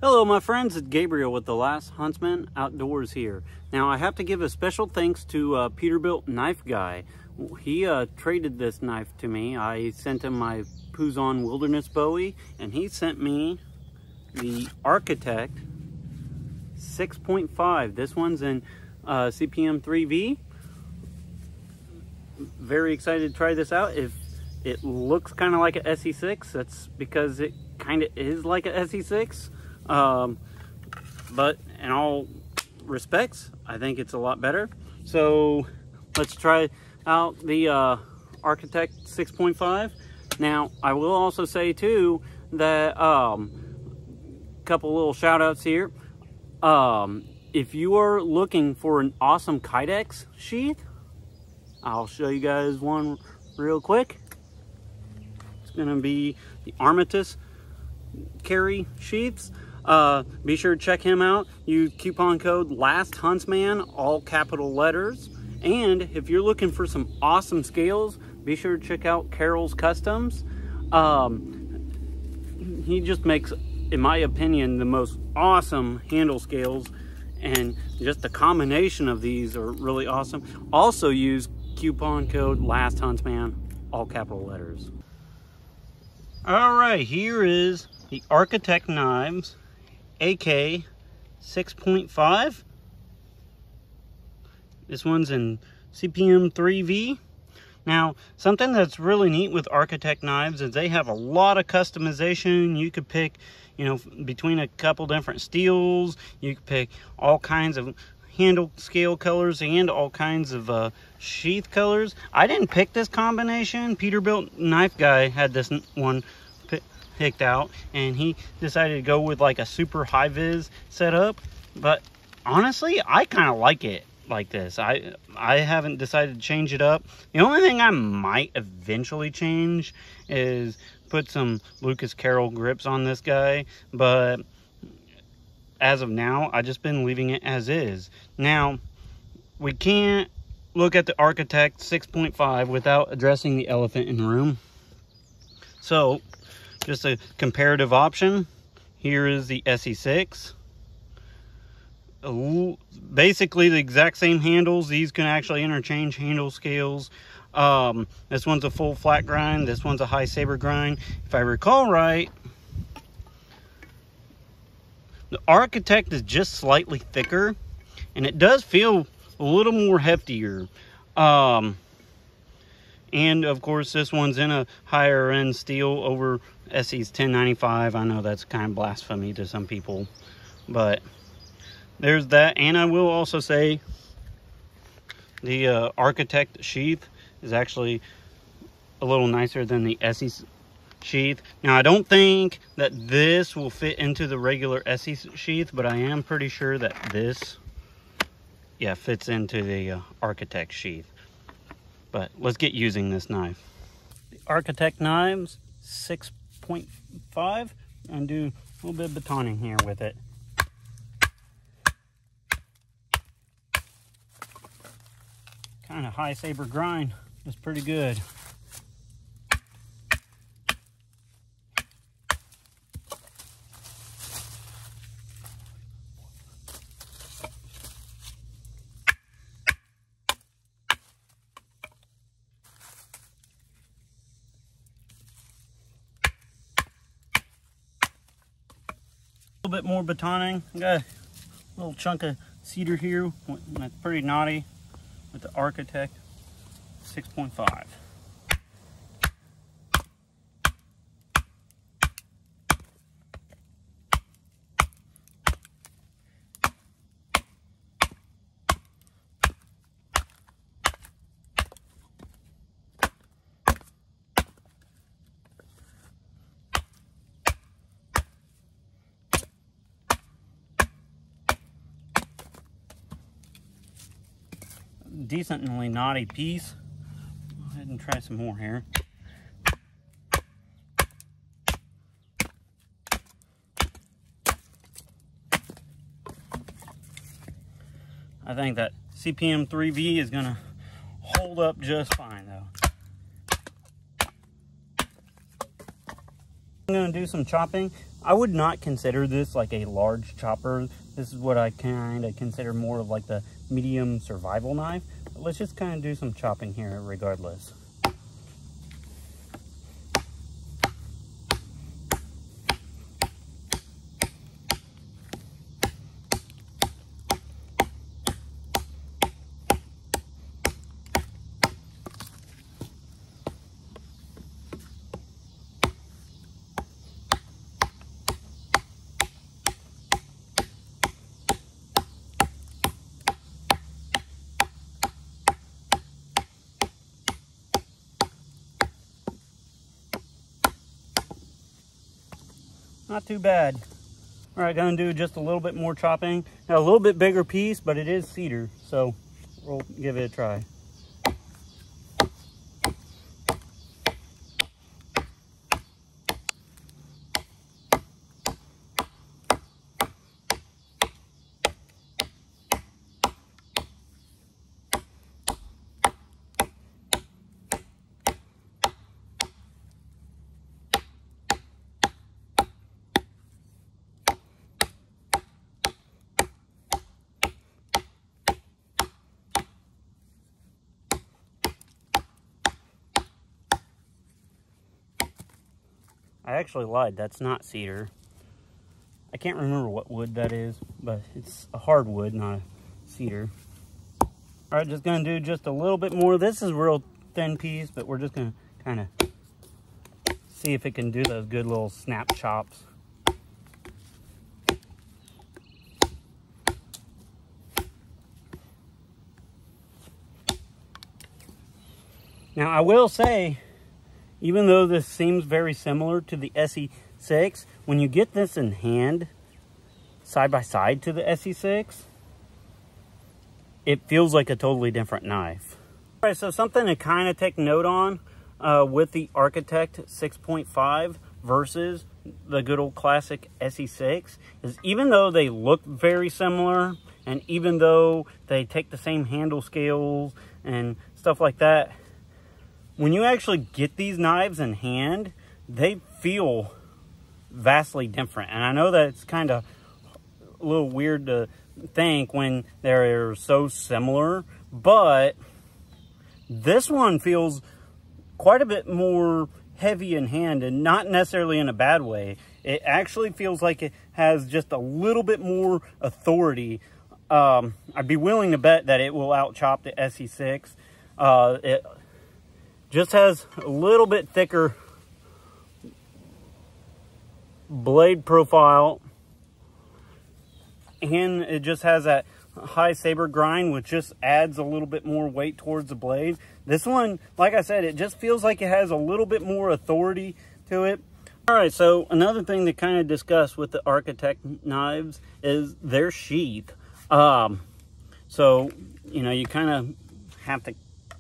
Hello my friends, it's Gabriel with The Last Huntsman Outdoors here. Now I have to give a special thanks to Peterbilt Knife Guy. He traded this knife to me. I sent him my Puzon Wilderness Bowie and he sent me the Architect 6.5. This one's in CPM 3V. Very excited to try this out. If it looks kind of like an SE6, that's because it kind of is like an SE6. But in all respects, I think it's a lot better. So let's try out the Architect 6.5. Now, I will also say too that couple little shout outs here. If you are looking for an awesome Kydex sheath, I'll show you guys one real quick. It's gonna be the Armitage carry sheaths. Be sure to check him out. Use coupon code LASTHUNTSMAN, all capital letters. And if you're looking for some awesome scales, be sure to check out Carol's Customs. He just makes, in my opinion, the most awesome handle scales, and just the combination of these are really awesome. Also use coupon code LASTHUNTSMAN, all capital letters. All right, here is the Architect Knives AK6.5. This one's in CPM 3V. Now, something that's really neat with Architect Knives is they have a lot of customization. You could pick, you know, between a couple different steels. You could pick all kinds of handle scale colors and all kinds of sheath colors. I didn't pick this combination. Peterbilt Knife Guy had this one picked out, and he decided to go with like a super high vis setup. But honestly, I kind of like it like this. I haven't decided to change it up. The only thing I might eventually change is put some Lucas Carroll grips on this guy, but as of now, I've just been leaving it as is. Now, we can't look at the Architect 6.5 without addressing the elephant in the room. So, just a comparative option. Here is the SE6. Basically the exact same handles. These can actually interchange handle scales. This one's a full flat grind. This one's a high saber grind. If I recall right, the Architect is just slightly thicker, and it does feel a little more heftier. And of course, this one's in a higher end steel over Esee's 1095. I know that's kind of blasphemy to some people, but there's that. And I will also say the Architect sheath is actually a little nicer than the Esee sheath. Now, I don't think that this will fit into the regular Esee sheath, but I am pretty sure that this, yeah, fits into the Architect sheath. But let's get using this knife. The Architect Knives 6.5, and do a little bit of batoning here with it. Kind of high saber grind, just pretty good. A little bit more batoning. I got a little chunk of cedar here that's pretty knotty with the Architect 6.5. Decently knotty piece. Go ahead and try some more here. I think that CPM 3V is gonna hold up just fine though. I'm going to do some chopping. I would not consider this like a large chopper. This is what I kind of consider more of like the medium survival knife. But let's just kind of do some chopping here regardless. Not too bad. All right, gonna do just a little bit more chopping. Now, a little bit bigger piece, but it is cedar, so we'll give it a try. I actually lied, that's not cedar. I can't remember what wood that is, but it's a hardwood, not a cedar. All right, just gonna do just a little bit more. This is a real thin piece, but we're just gonna kind of see if it can do those good little snap chops. Now, I will say, even though this seems very similar to the SE6, when you get this in hand, side by side to the SE6, it feels like a totally different knife. All right, so something to kind of take note on with the Architect 6.5 versus the good old classic SE6 is, even though they look very similar, and even though they take the same handle scales and stuff like that, when you actually get these knives in hand, they feel vastly different. And I know that it's kind of a little weird to think when they're so similar, but this one feels quite a bit more heavy in hand, and not necessarily in a bad way. It actually feels like it has just a little bit more authority. I'd be willing to bet that it will out-chop the SE6. It just has a little bit thicker blade profile, and it just has that high saber grind, which just adds a little bit more weight towards the blade. This one, like I said, it just feels like it has a little bit more authority to it. All right, so another thing to kind of discuss with the Architect knives is their sheath. So, you know, you kind of have to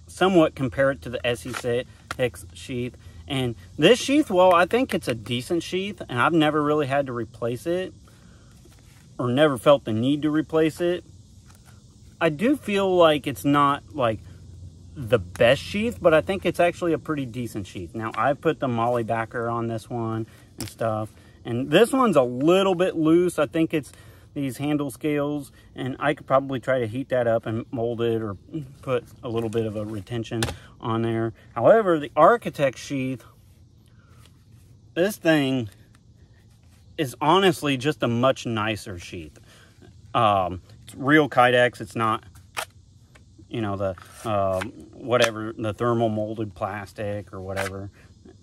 somewhat compare it to the SE6 sheath. And this sheath, well, I think it's a decent sheath, and I've never really had to replace it, or never felt the need to replace it. I do feel like it's not like the best sheath, but I think it's actually a pretty decent sheath. Now, I put the molly backer on this one and stuff, and this one's a little bit loose. I think it's these handle scales, and I could probably try to heat that up and mold it, or put a little bit of a retention on there. However, the Architect sheath, this thing is honestly just a much nicer sheath. It's real Kydex. It's not, you know, the whatever, the thermal molded plastic or whatever.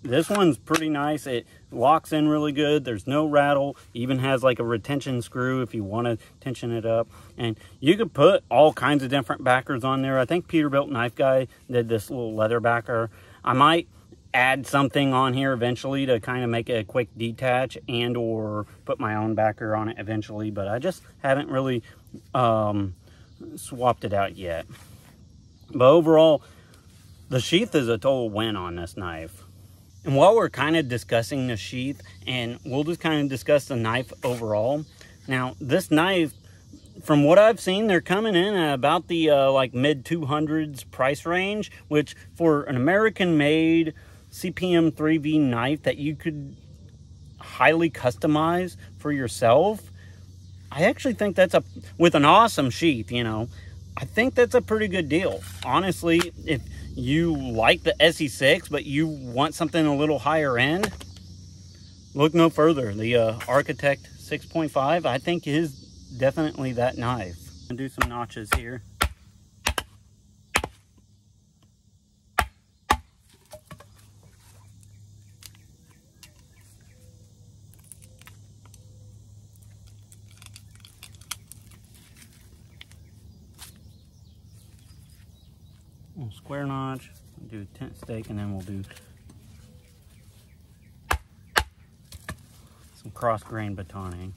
This one's pretty nice. It locks in really good. There's no rattle. Even has like a retention screw if you want to tension it up. And you could put all kinds of different backers on there. I think Peterbilt Knife Guy did this little leather backer. I might add something on here eventually to kind of make it a quick detach, and or put my own backer on it eventually, but I just haven't really swapped it out yet. But overall, the sheath is a total win on this knife. And while we're kind of discussing the sheath, and we'll just kind of discuss the knife overall. Now, this knife, from what I've seen, they're coming in at about the like mid 200s price range, which for an American made CPM 3V knife that you could highly customize for yourself, I actually think that's with an awesome sheath, you know, I think that's a pretty good deal. Honestly, if you like the SE6, but you want something a little higher end, look no further. The Architect 6.5, I think, is definitely that knife. I'm gonna do some notches here. We'll square notch, do a tent stake, and then we'll do some cross grain batoning.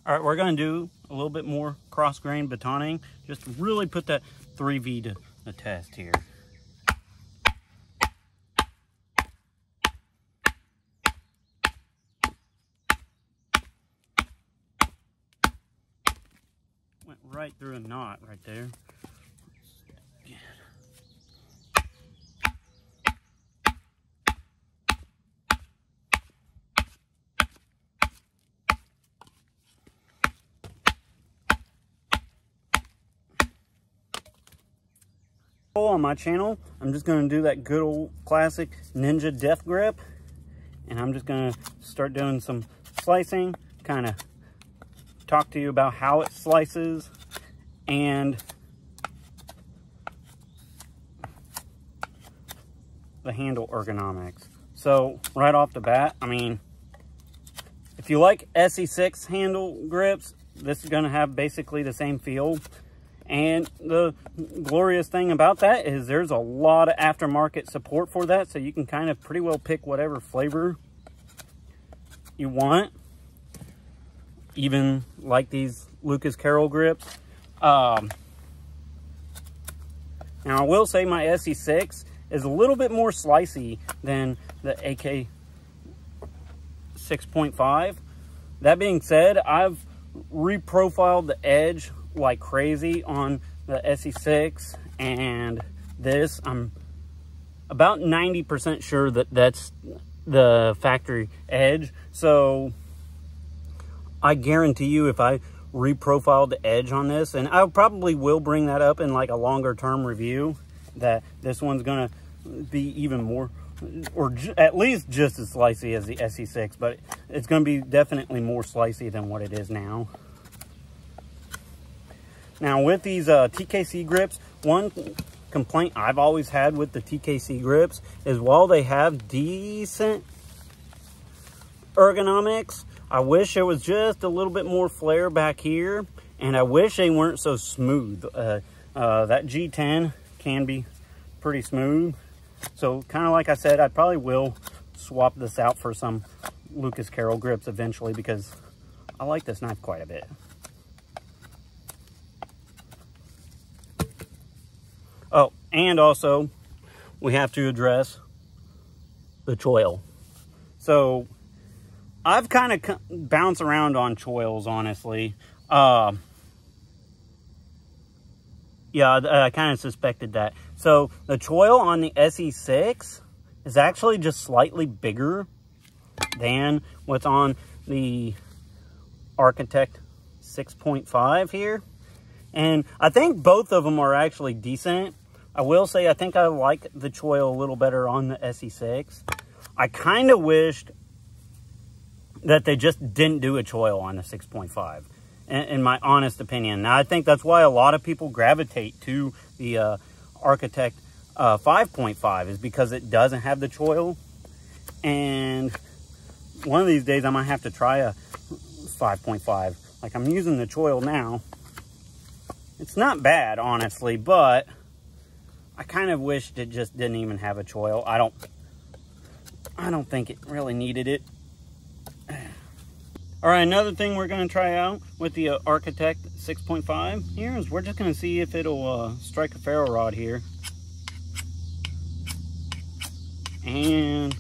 All right, we're gonna do a little bit more cross grain batoning, just to really put that 3V to the test here. Went right through a knot right there. On my channel, I'm just going to do that good old classic Ninja death grip, and I'm just going to start doing some slicing, kind of talk to you about how it slices and the handle ergonomics. So right off the bat, I mean, if you like SE6 handle grips, this is going to have basically the same feel. And the glorious thing about that is there's a lot of aftermarket support for that, so you can kind of pretty well pick whatever flavor you want. Even like these Lucas Carroll grips. Now I will say my SE6 is a little bit more slicey than the AK6.5. That being said, I've reprofiled the edge like crazy on the SE6, and this, I'm about 90% sure that that's the factory edge. So I guarantee you, if I reprofiled the edge on this, and I probably will bring that up in like a longer term review, that this one's gonna be even more, or at least just as slicey as the SE6, but it's gonna be definitely more slicey than what it is now. Now with these TKC grips, one complaint I've always had with the TKC grips is while they have decent ergonomics, I wish there was just a little bit more flare back here, and I wish they weren't so smooth. That G10 can be pretty smooth. So kind of like I said, I probably will swap this out for some Lucas Carroll grips eventually, because I like this knife quite a bit. Oh, and also we have to address the choil. So I've kind of bounced around on choils, honestly. Yeah, I kind of suspected that. So the choil on the SE6 is actually just slightly bigger than what's on the Architect 6.5 here. And I think both of them are actually decent. I will say I think I like the choil a little better on the SE6. I kind of wished that they just didn't do a choil on the 6.5, in my honest opinion. Now, I think that's why a lot of people gravitate to the Architect 5.5, is because it doesn't have the choil. And one of these days I might have to try a 5.5. Like, I'm using the choil now. It's not bad, honestly, but I kind of wished it just didn't even have a choil. I don't think it really needed it. All right, another thing we're going to try out with the Architect 6.5 here is we're just going to see if it'll strike a ferro rod here. And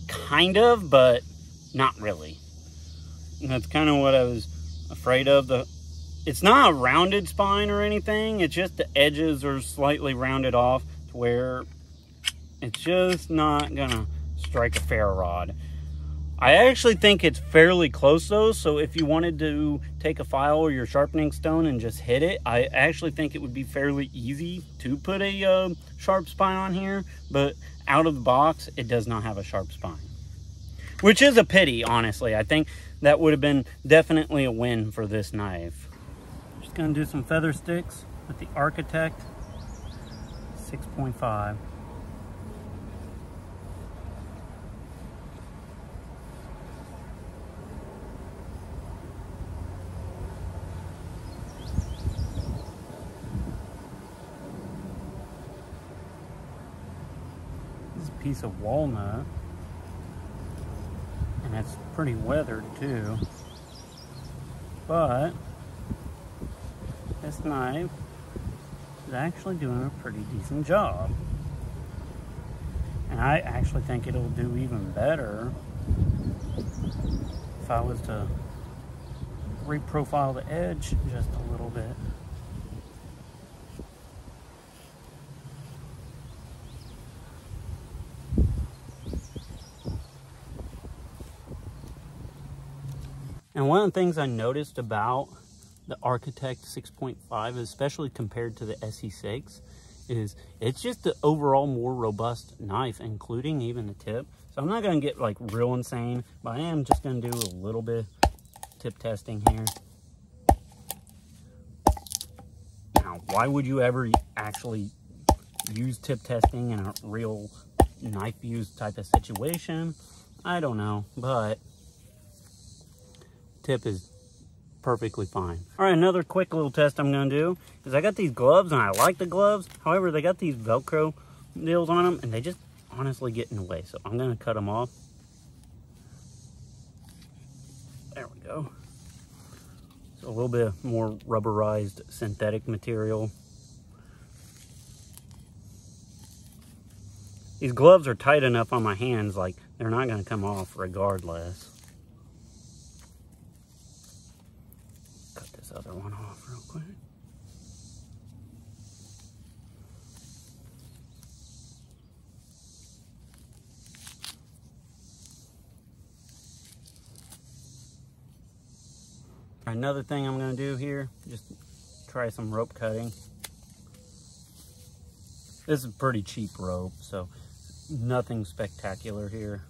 kind of, but not really. And that's kind of what I was afraid of. It's not a rounded spine or anything. It's just the edges are slightly rounded off to where it's just not gonna strike a ferro rod. I actually think it's fairly close though, so if you wanted to take a file or your sharpening stone and just hit it, I actually think it would be fairly easy to put a sharp spine on here, but out of the box, it does not have a sharp spine. Which is a pity, honestly. I think that would have been definitely a win for this knife. Just gonna do some feather sticks with the Architect 6.5. Piece of walnut, and it's pretty weathered too, but this knife is actually doing a pretty decent job, and I actually think it'll do even better if I was to reprofile the edge just a little bit. And one of the things I noticed about the Architect 6.5, especially compared to the Esee6, is it's just the overall more robust knife, including even the tip. So I'm not going to get like real insane, but I am just going to do a little bit tip testing here. Now, why would you ever actually use tip testing in a real knife use type of situation? I don't know, but tip is perfectly fine. All right, another quick little test I'm gonna do is I got these gloves and I like the gloves. However, they got these Velcro deals on them and they just honestly get in the way. So I'm gonna cut them off. There we go. So a little bit more rubberized synthetic material. These gloves are tight enough on my hands, like they're not gonna come off regardless. Other one off real quick. Another thing I'm going to do here, just try some rope cutting. This is pretty cheap rope, so nothing spectacular here.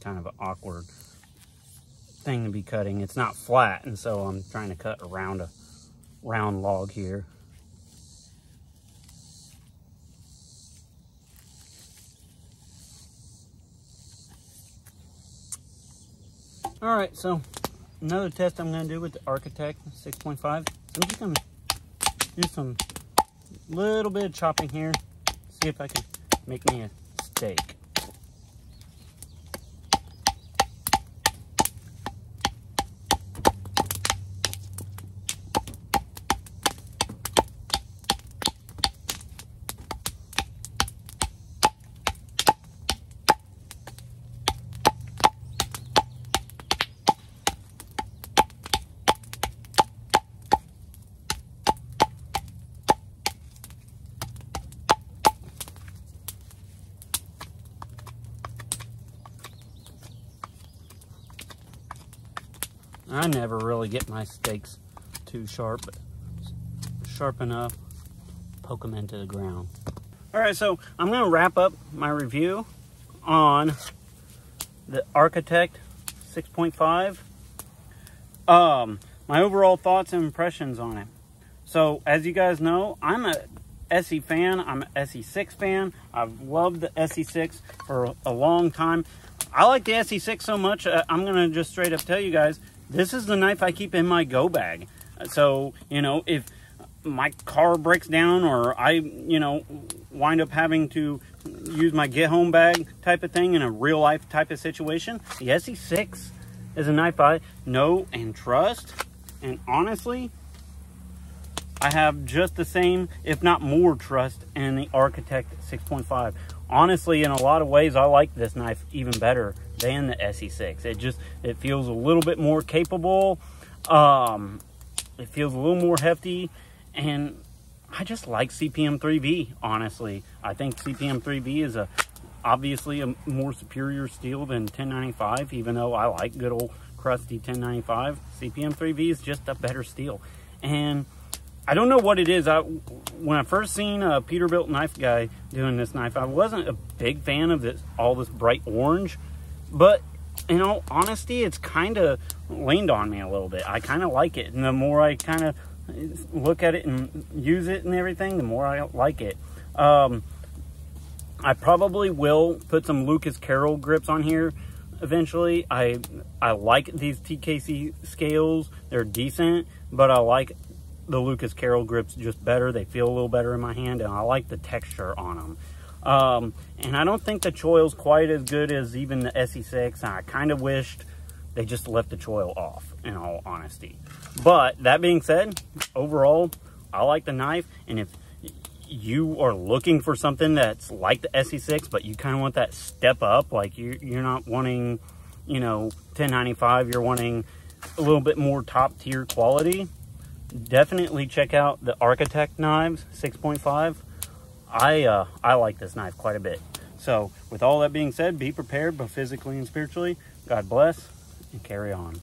Kind of an awkward thing to be cutting. It's not flat, and so I'm trying to cut around a round log here. All right, so another test I'm going to do with the Architect 6.5. So I'm just going to do some little bit of chopping here, see if I can make me a steak. I never really get my steaks too sharp, but sharp enough, poke them into the ground. All right, so I'm gonna wrap up my review on the Architect 6.5. My overall thoughts and impressions on it. So as you guys know, I'm a Esee fan. I'm an Esee6 fan. I've loved the Esee6 for a long time. I like the Esee6 so much, I'm gonna just straight up tell you guys, this is the knife I keep in my go bag. So, you know, if my car breaks down, or I, you know, wind up having to use my get home bag type of thing in a real life type of situation, the SE6 is a knife I know and trust. And honestly, I have just the same, if not more, trust in the Architect 6.5. Honestly, in a lot of ways, I like this knife even better than the SE6. It feels a little bit more capable. It feels a little more hefty, and I just like CPM 3V, honestly. I think CPM 3V is obviously a more superior steel than 1095, even though I like good old crusty 1095. CPM 3V is just a better steel. And I don't know what it is. When I first seen a Peterbilt knife guy doing this knife, I wasn't a big fan of all this bright orange, but in all honesty, it's kind of leaned on me a little bit. I kind of like it, and the more I kind of look at it and use it and everything, the more I like it. I probably will put some Lucas Carroll grips on here eventually. I like these TKC scales. They're decent, but I like the Lucas Carroll grips just better. They feel a little better in my hand, and I like the texture on them. And I don't think the choil's quite as good as even the SE6. I kind of wished they just left the choil off, in all honesty. But that being said, overall, I like the knife. And if you are looking for something that's like the SE6, but you kind of want that step up, like you're not wanting, you know, 1095, you're wanting a little bit more top tier quality, definitely check out the Architect Knives 6.5. I like this knife quite a bit. So with all that being said, be prepared both physically and spiritually. God bless, and carry on.